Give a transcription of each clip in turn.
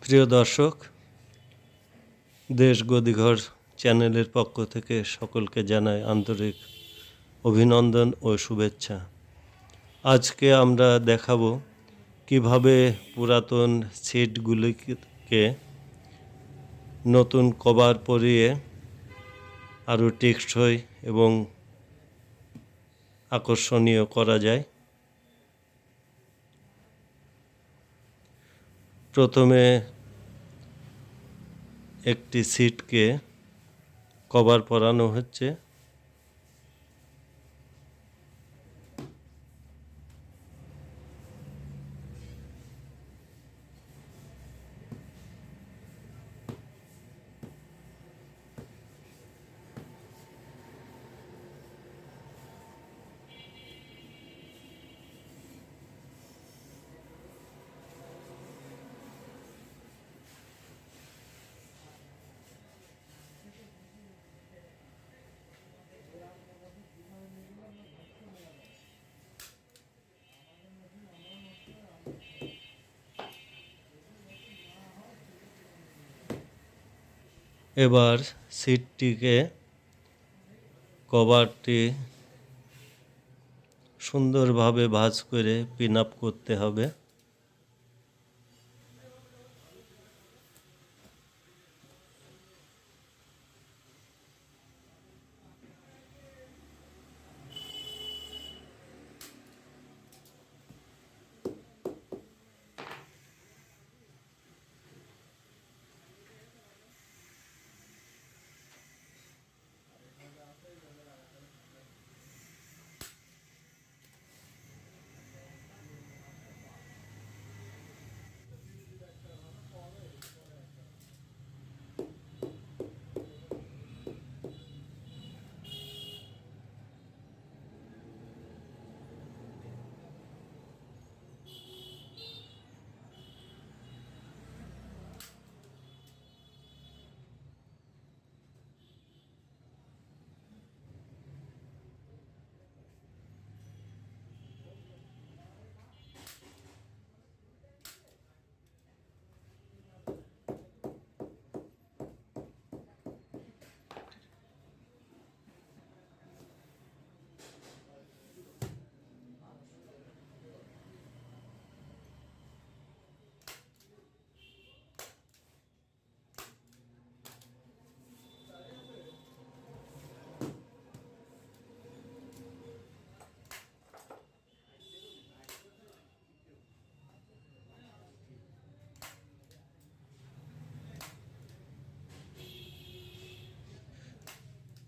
প্রিয় দর্শক, দেশ গদিঘর চ্যানেলের পক্ষ থেকে সকলকে জানাই আন্তরিক অভিনন্দন ও শুভেচ্ছা। আজকে আমরা দেখাবো কিভাবে পুরাতন সিটগুলিকে নতুন কভার পরিয়ে আরও টেকসই এবং আকর্ষণীয় করা যায়। প্রথমে একটি সিটকে কভার পরানো হচ্ছে। এবার সিটটিকে কভারটি সুন্দরভাবে ভাঁজ করে পিন আপ করতে হবে।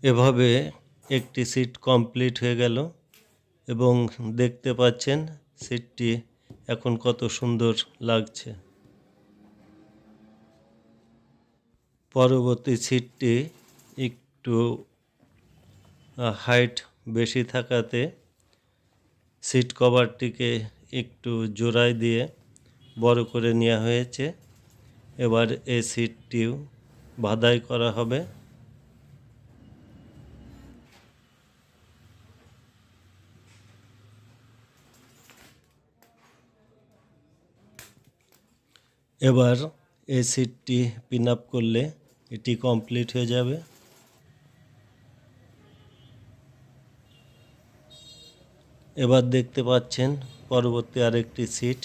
এভাবে একটি সিট কমপ্লিট হয়ে গেল এবং দেখতে পাচ্ছেন সিটটি এখন কত সুন্দর লাগছে। পরবর্তী সিটটি একটু হাইট বেশি থাকাতে সিট কভারটিকে একটু জোড়ায় দিয়ে বড় করে নেওয়া হয়েছে। এবার এই সিটটিও বাঁধাই করা হবে। এবার এই সিটটি পিন আপ করলে এটি কমপ্লিট হয়ে যাবে। এবার দেখতে পাচ্ছেন পরবর্তী আরেকটি সিট।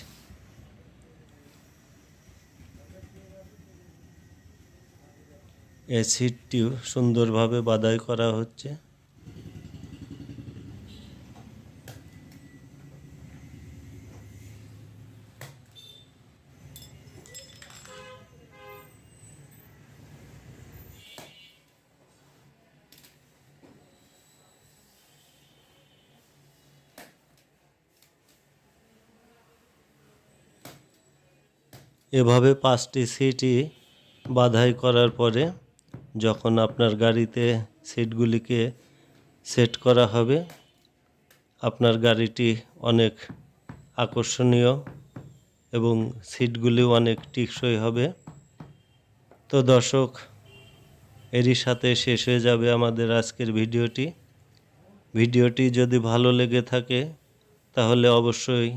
এই সিটটিও সুন্দরভাবে বাঁধাই করা হচ্ছে। এভাবে 5টি সিটই বাঁধাই করার পরে যখন আপনার গাড়িতে সিটগুলিকে সেট করা হবে, আপনার গাড়িটি অনেক আকর্ষণীয় এবং সিটগুলিও অনেক টেকসই হবে। তো দর্শক, এরই সাথে শেষ হয়ে যাবে আমাদের আজকের ভিডিওটি। ভিডিওটি যদি ভালো লেগে থাকে তাহলে অবশ্যই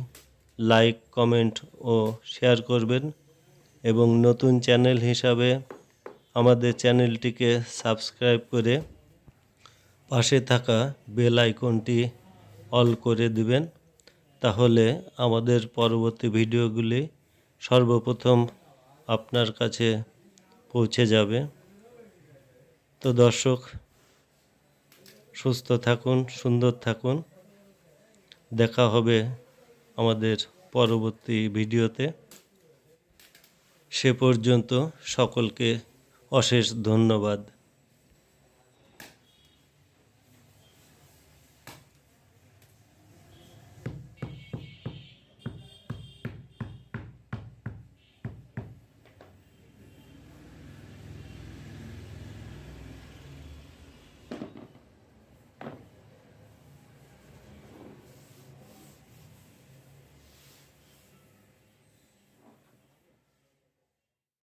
লাইক, কমেন্ট ও শেয়ার করবেন এবং নতুন চ্যানেল হিসাবে আমাদের চ্যানেলটিকে সাবস্ক্রাইব করে পাশে থাকা বেল আইকনটি অল করে দিবেন। তাহলে আমাদের পরবর্তী ভিডিওগুলি সর্বপ্রথম আপনার কাছে পৌঁছে যাবে। তো দর্শক, সুস্থ থাকুন, সুন্দর থাকুন। দেখা হবে আমাদের পরবর্তী ভিডিওতে। সে পর্যন্ত সকলকে অশেষ ধন্যবাদ।